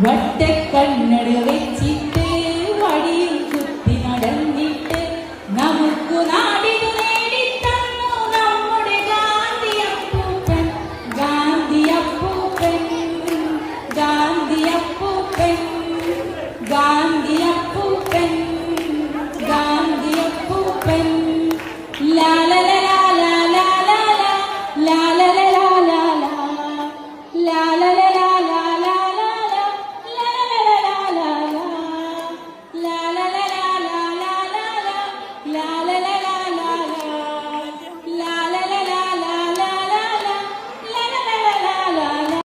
വട്ടക്കണ്ണട വെച്ചിട്ട് വടിയും കുത്തി നടന്നിട്ട് നമുക്ക് നാടിനു നേടിത്തന്നു നമ്മുടെ ഗാന്ധിയപ്പൂപ്പൻ ഗാന്ധിയപ്പൂപ്പൻ ഗാന്ധിയപ്പൂപ്പൻ ഗാന്ധിയപ്പൂപ്പൻ ഗാന്ധിയപ്പൂപ്പൻ ലാ ലാ ലാ ലാ ലാ ലാ ലാ ലാ ലാ ലാ ലാ ലാ